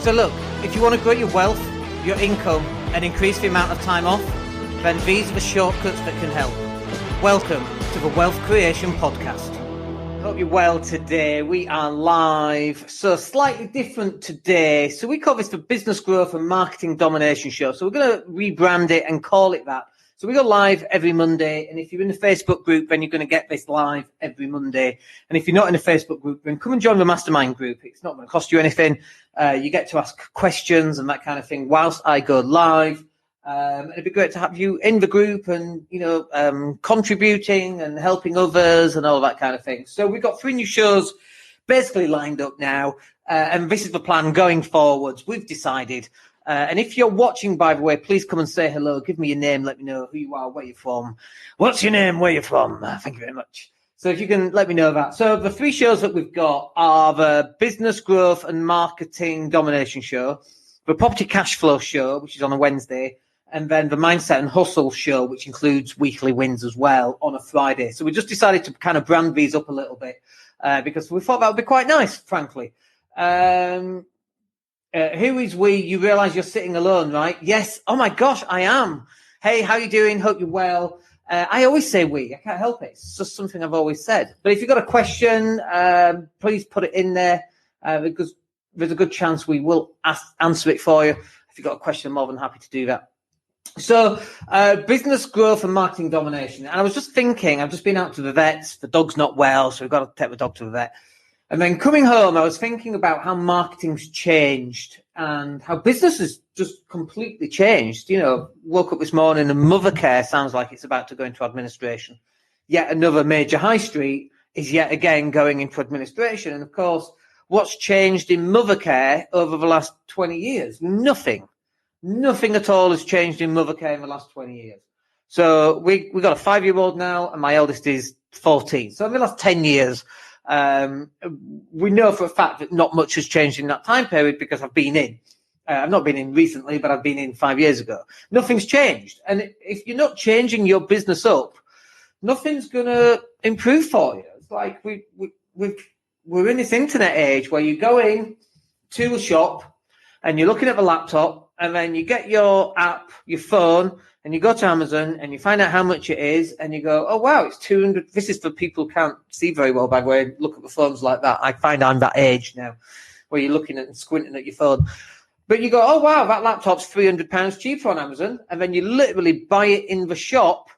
So look, if you want to grow your wealth, your income, and increase the amount of time off, then these are the shortcuts that can help. Welcome to the Wealth Creation Podcast. Hope you're well today. We are live, so slightly different today. So we call this the Business Growth and Marketing Domination Show. So we're going to rebrand it and call it that. So we go live every Monday, and if you're in the Facebook group, then you're going to get this live every Monday. And if you're not in the Facebook group, then come and join the mastermind group. It's not going to cost you anything. You get to ask questions and that kind of thing whilst I go live. It'd be great to have you in the group and, contributing and helping others and all that kind of thing. So we've got 3 new shows basically lined up now. And this is the plan going forwards. We've decided. And if you're watching, by the way, please come and say hello. Give me your name. Let me know who you are, where you're from. What's your name? Where you're from? Thank you very much. So if you can let me know that. So the 3 shows that we've got are the Business Growth and Marketing Domination Show, the Property Cash Flow Show, which is on a Wednesday, and then the Mindset and Hustle Show, which includes weekly wins as well, on a Friday. So we just decided to kind of brand these up a little bit because we thought that would be quite nice, frankly. Who is we? You realise you're sitting alone, right? Yes. Oh my gosh, I am. Hey, how you doing? Hope you're well. I always say we. I can't help it. It's just something I've always said. But if you've got a question, please put it in there because there's a good chance we will answer it for you. If you've got a question, I'm more than happy to do that. So, business growth and marketing domination. And I was just thinking, I've just been out to the vets. The dog's not well, so we've got to take the dog to the vet. And then coming home, I was thinking about how marketing's changed and how business has just completely changed. Woke up this morning and Mothercare sounds like it's about to go into administration. Yet another major high street is yet again going into administration. And of course, what's changed in Mothercare over the last 20 years? Nothing. Nothing at all has changed in Mothercare in the last 20 years. So we got a 5-year-old now, and my eldest is 14. So in the last 10 years, we know for a fact that not much has changed in that time period because I've been in. I've not been in recently, but I've been in 5 years ago. Nothing's changed. And if you're not changing your business up, nothing's going to improve for you. It's like we're in this internet age where you go in to a shop and you're looking at the laptop and then you get your app, your phone, and you go to Amazon and you find out how much it is and you go, oh, wow, it's 200. This is for people who can't see very well, by the way. Look at the phones like that. I find I'm that age now where you're looking at and squinting at your phone. But you go, oh, wow, that laptop's £300 cheaper on Amazon. And then you literally buy it in the shop,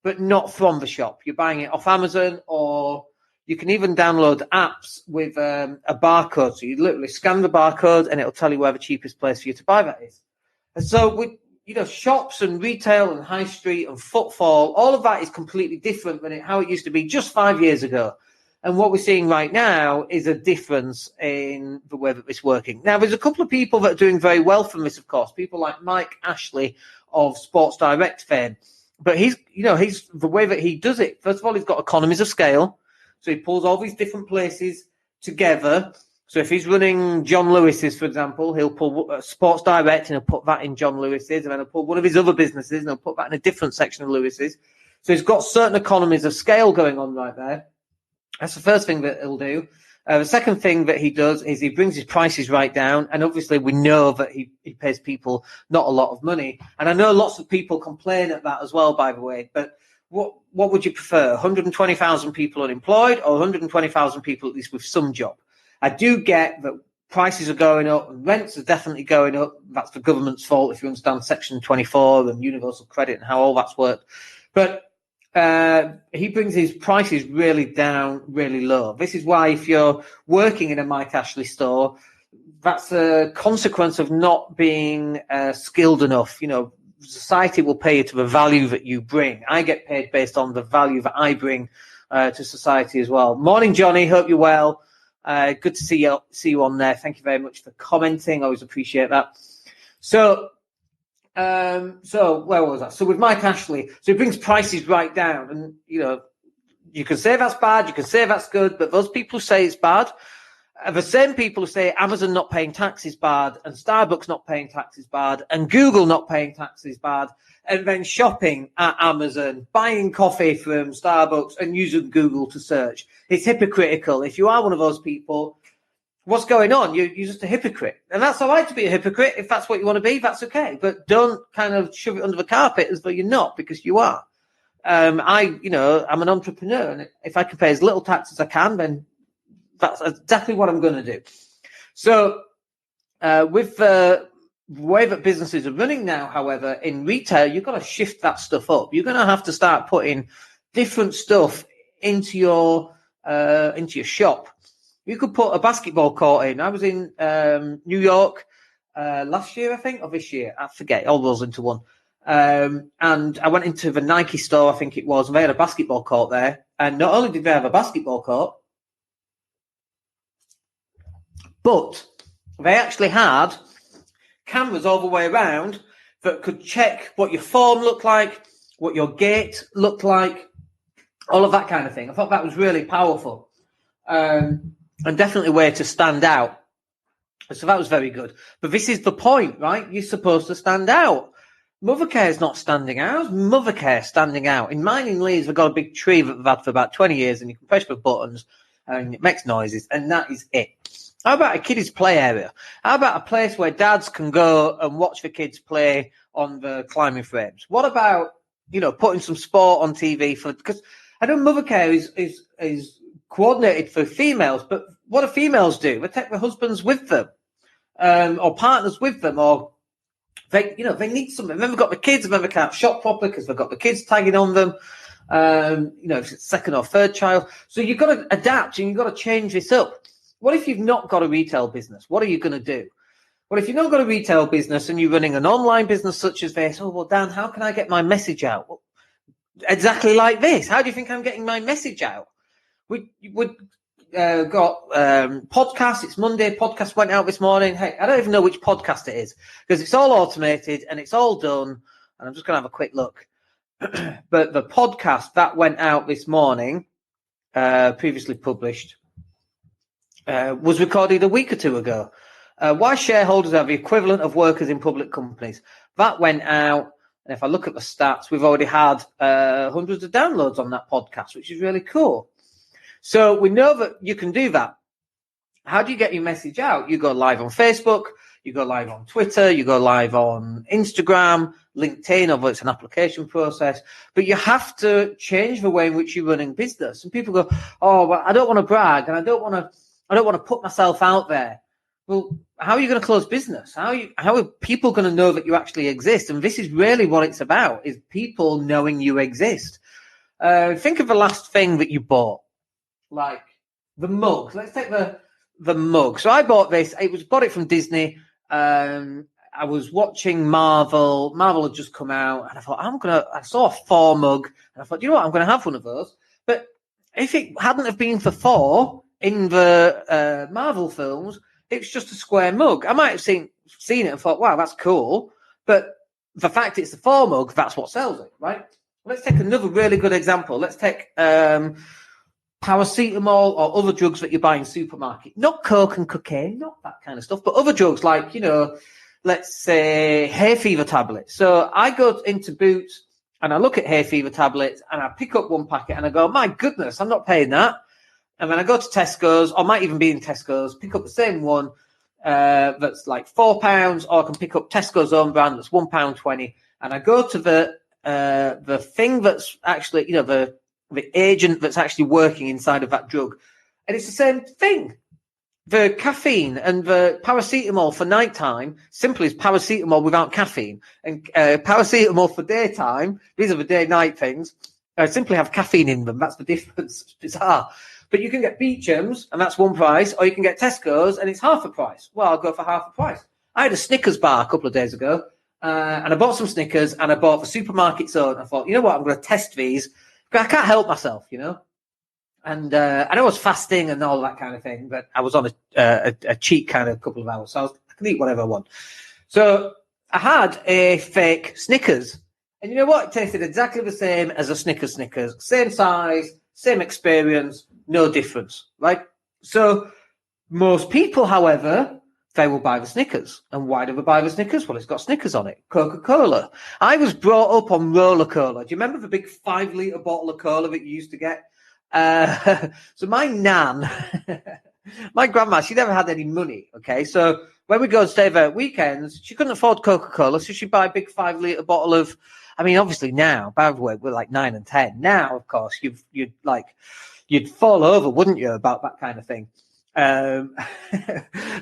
but not from the shop. You're buying it off Amazon, or you can even download apps with a barcode. So you literally scan the barcode and it'll tell you where the cheapest place for you to buy that is. And so with shops and retail and high street and footfall, all of that is completely different than how it used to be just 5 years ago. And what we're seeing right now is a difference in the way that it's working. Now, there's a couple of people that are doing very well from this, of course, people like Mike Ashley of Sports Direct fame. But he's the way that he does it. First of all, he's got economies of scale. So he pulls all these different places together. So if he's running John Lewis's, for example, he'll pull Sports Direct and he'll put that in John Lewis's, and then he'll pull one of his other businesses and he'll put that in a different section of Lewis's. So he's got certain economies of scale going on right there. That's the first thing that he'll do. The second thing that he does is he brings his prices right down. And obviously we know that he pays people not a lot of money. And I know lots of people complain at that as well, by the way. But what would you prefer? 120,000 people unemployed or 120,000 people at least with some job? I do get that prices are going up and rents are definitely going up. That's the government's fault if you understand Section 24 and universal credit and how all that's worked. But he brings his prices really down, really low. This is why if you're working in a Mike Ashley store, that's a consequence of not being skilled enough. Society will pay you to the value that you bring. I get paid based on the value that I bring to society as well. Morning, Johnny. Hope you're well. Good to see you on there. Thank you very much for commenting. Always appreciate that. So where was that? So with Mike Ashley, so he brings prices right down, and you can say that's bad, you can say that's good, but those people who say it's bad are the same people who say Amazon not paying tax is bad, and Starbucks not paying tax is bad, and Google not paying tax is bad, and then shopping at Amazon, buying coffee from Starbucks and using Google to search. It's hypocritical. If you are one of those people, what's going on? You're just a hypocrite. And that's all right to be a hypocrite. If that's what you want to be, that's okay. But don't kind of shove it under the carpet as though you're not, because you are. I'm an entrepreneur, and if I can pay as little tax as I can, then that's exactly what I'm going to do. So with the way that businesses are running now, however, in retail, you've got to shift that stuff up. You're going to have to start putting different stuff into your shop. You could put a basketball court in. I was in New York last year, I think, or this year. I forget. All those into one. And I went into the Nike store, I think it was, and they had a basketball court there. And not only did they have a basketball court, but they actually had cameras all the way around that could check what your form looked like, what your gait looked like, all of that kind of thing. I thought that was really powerful, and definitely a way to stand out. So that was very good. But this is the point, right? You're supposed to stand out. Mothercare is not standing out. Mothercare standing out. In mine in Leeds, we've got a big tree that we've had for about 20 years, and you can press the buttons, and it makes noises, and that is it. How about a kiddies play area? How about a place where dads can go and watch the kids play on the climbing frames? What about, putting some sport on TV because I know Mothercare is coordinated for females, but what do females do? They take their husbands with them, or partners with them, or they need something. Then they've got the kids, and then they can't shop properly because they've got the kids tagging on them. If it's second or third child. So you've got to adapt and you've got to change this up. What if you've not got a retail business? What are you going to do? Well, if you've not got a retail business and you're running an online business such as this, Dan, how can I get my message out? Well, exactly like this. How do you think I'm getting my message out? We got podcasts. It's Monday. Podcast went out this morning. Hey, I don't even know which podcast it is because it's all automated and it's all done. And I'm just going to have a quick look. But the podcast that went out this morning, previously published, was recorded a week or two ago. Why shareholders are the equivalent of workers in public companies. That went out. And if I look at the stats, we've already had hundreds of downloads on that podcast, which is really cool. So we know that you can do that. How do you get your message out? You go live on Facebook, you go live on Twitter, you go live on Instagram, LinkedIn, although it's an application process. But you have to change the way in which you're running business. And people go, oh, well, I don't want to brag and I don't want to put myself out there. Well, how are you going to close business? How are people going to know that you actually exist? And this is really what it's about, is people knowing you exist. Think of the last thing that you bought. Like the mug. Let's take the mug. So I bought this. Bought it from Disney. I was watching Marvel. Marvel had just come out, and I thought I saw a Thor mug, and I thought, you know what, I'm gonna have one of those. But if it hadn't have been for Thor in the Marvel films, it's just a square mug. I might have seen it and thought, wow, that's cool. But the fact it's a Thor mug, that's what sells it, right? Let's take another really good example. Let's take paracetamol or other drugs that you buy in supermarket, not coke and cocaine, not that kind of stuff, but other drugs like, let's say hay fever tablets. So I go into Boots and I look at hay fever tablets and I pick up one packet and I go, my goodness, I'm not paying that. And then I go to Tesco's, or might even be in Tesco's, pick up the same one that's like £4, or I can pick up Tesco's own brand that's £1.20. And I go to the thing that's actually, the agent that's actually working inside of that drug. And it's the same thing. The caffeine and the paracetamol for nighttime simply is paracetamol without caffeine. And paracetamol for daytime, these are the day-night things, simply have caffeine in them. That's the difference. It's bizarre. But you can get Beecham's, and that's one price, or you can get Tesco's, and it's half the price. Well, I'll go for half the price. I had a Snickers bar a couple of days ago, and I bought some Snickers, and I bought the supermarket's own. I thought, you know what, I'm going to test these. I can't help myself, And I know I was fasting and all that kind of thing, but I was on a cheat kind of couple of hours, so I can eat whatever I want. So I had a fake Snickers, and you know what? It tasted exactly the same as a Snickers. Same size, same experience, no difference, right? So most people, however, they will buy the Snickers. And why do they buy the Snickers? Well, it's got Snickers on it. Coca-Cola. I was brought up on Roller Cola. Do you remember the big 5-litre bottle of cola that you used to get? So my nan, My grandma, she never had any money. Okay, so when we go and stay there at weekends, she couldn't afford Coca-Cola, so she'd buy a big 5 litre bottle of. I mean, obviously now, by the way, we're like 9 and 10. Now, of course, you'd fall over, wouldn't you, about that kind of thing?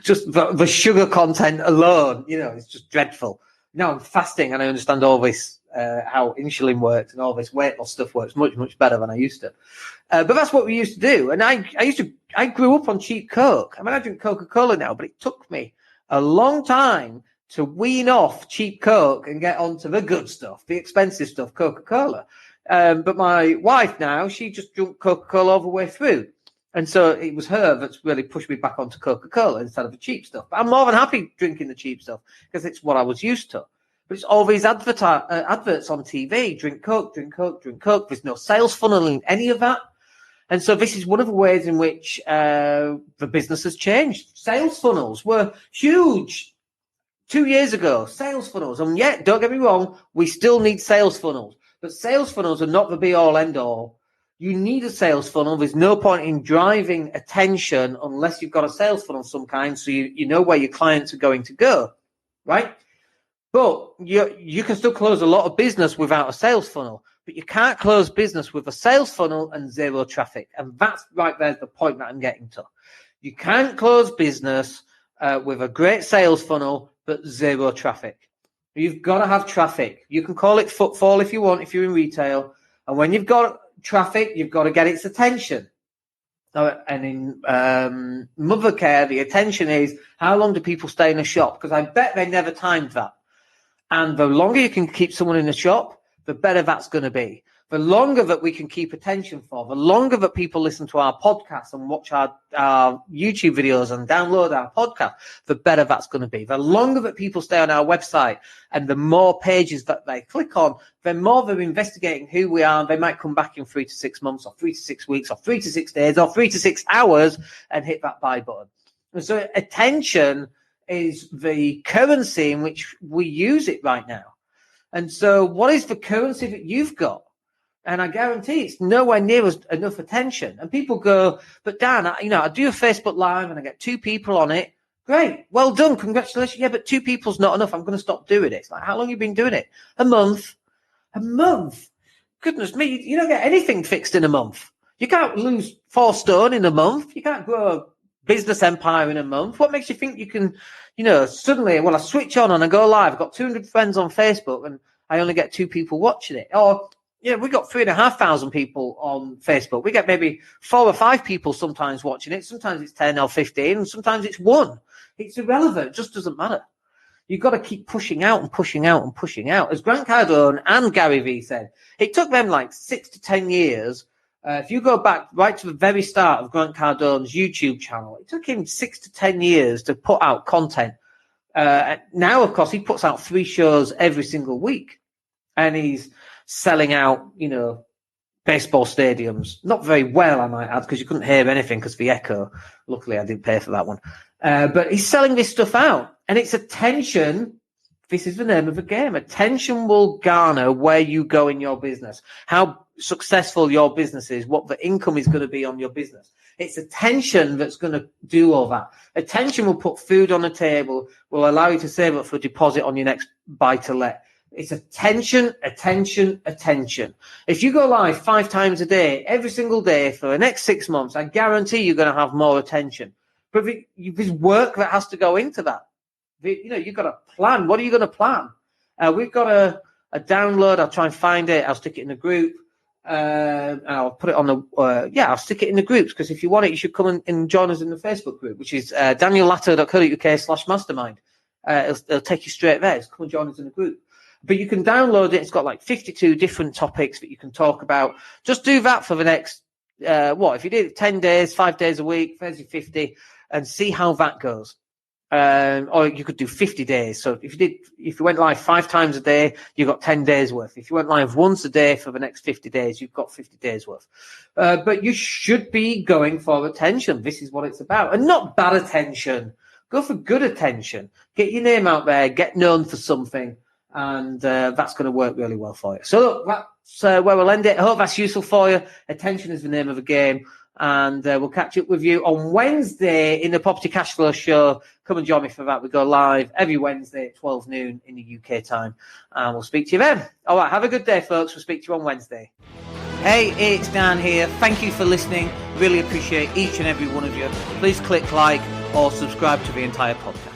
Just the sugar content alone, it's just dreadful. Now I'm fasting and I understand all this, how insulin works and all this weight loss stuff works much, much better than I used to. But that's what we used to do. And I grew up on cheap Coke. I mean, I drink Coca-Cola now, but it took me a long time to wean off cheap Coke and get onto the good stuff, the expensive stuff, Coca-Cola. But my wife now, she just drank Coca-Cola all the way through. And so it was her that's really pushed me back onto Coca-Cola instead of the cheap stuff. But I'm more than happy drinking the cheap stuff because it's what I was used to. But it's all these adverts on TV, drink Coke, drink Coke, drink Coke. There's no sales funnel in any of that. And so this is one of the ways in which the business has changed. Sales funnels were huge 2 years ago, sales funnels. And yet, don't get me wrong, we still need sales funnels. But sales funnels are not the be-all, end-all. You need a sales funnel. There's no point in driving attention unless you've got a sales funnel of some kind, so you know where your clients are going to go, right? But you can still close a lot of business without a sales funnel, but you can't close business with a sales funnel and zero traffic. And that's right there's the point that I'm getting to. You can't close business with a great sales funnel, but zero traffic. You've got to have traffic. You can call it footfall if you want, if you're in retail. And when you've got traffic, you've got to get its attention. And in mother care, the attention is how long do people stay in a shop? Because I bet they never timed that. And the longer you can keep someone in a shop, the better that's going to be. The longer that we can keep attention for, the longer that people listen to our podcast and watch our YouTube videos and download our podcast, the better that's going to be. The longer that people stay on our website and the more pages that they click on, the more they're investigating who we are. They might come back in 3 to 6 months or 3 to 6 weeks or 3 to 6 days or 3 to 6 hours and hit that buy button. And so attention is the currency in which we use it right now. And so what is the currency that you've got? And I guarantee it's nowhere near enough attention. And people go, but Dan, I do a Facebook Live and I get 2 people on it. Great. Well done. Congratulations. Yeah, but 2 people's not enough. I'm going to stop doing it. It's like, how long have you been doing it? A month. A month. Goodness me. You don't get anything fixed in a month. You can't lose 4 stone in a month. You can't grow a business empire in a month. What makes you think you can, suddenly, I switch on and I go live. I've got 200 friends on Facebook and I only get 2 people watching it. Or, we got 3,500 people on Facebook. We get maybe 4 or 5 people sometimes watching it. Sometimes it's 10 or 15, and sometimes it's 1. It's irrelevant. It just doesn't matter. You've got to keep pushing out and pushing out and pushing out. As Grant Cardone and Gary Vee said, it took them like 6 to 10 years. If you go back right to the very start of Grant Cardone's YouTube channel, it took him 6 to 10 years to put out content. Now, of course, he puts out 3 shows every single week, and he's selling out, baseball stadiums. Not very well, I might add, because you couldn't hear anything because of the echo. Luckily, I didn't pay for that one. But he's selling this stuff out, and it's attention. This is the name of the game. Attention will garner where you go in your business, how successful your business is, what the income is going to be on your business. It's attention that's going to do all that. Attention will put food on the table, will allow you to save up for a deposit on your next buy-to-let. It's attention, attention, attention. If you go live 5 times a day, every single day for the next 6 months, I guarantee you're going to have more attention. But there's work that has to go into that. You've got to plan. What are you going to plan? We've got a download. I'll try and find it. I'll stick it in the group. And I'll put it on I'll stick it in the groups, because if you want it, you should come and join us in the Facebook group, which is daniellatto.co.uk/mastermind. It'll take you straight there. Just come and join us in the group. But you can download it. It's got like 52 different topics that you can talk about. Just do that for the next, if you did it 10 days, 5 days a week, 30, 50, and see how that goes. Or you could do 50 days. So if you went live 5 times a day, you got 10 days worth. If you went live once a day for the next 50 days, you've got 50 days worth. But you should be going for attention. This is what it's about. And not bad attention. Go for good attention. Get your name out there. Get known for something. And that's going to work really well for you. So look, that's where we'll end it. I hope that's useful for you. Attention is the name of the game. And we'll catch up with you on Wednesday in the Property Cash Flow Show. Come and join me for that. We go live every Wednesday at 12 noon in the UK time. And we'll speak to you then. All right, have a good day, folks. We'll speak to you on Wednesday. Hey, it's Dan here. Thank you for listening. Really appreciate each and every one of you. Please click like or subscribe to the entire podcast.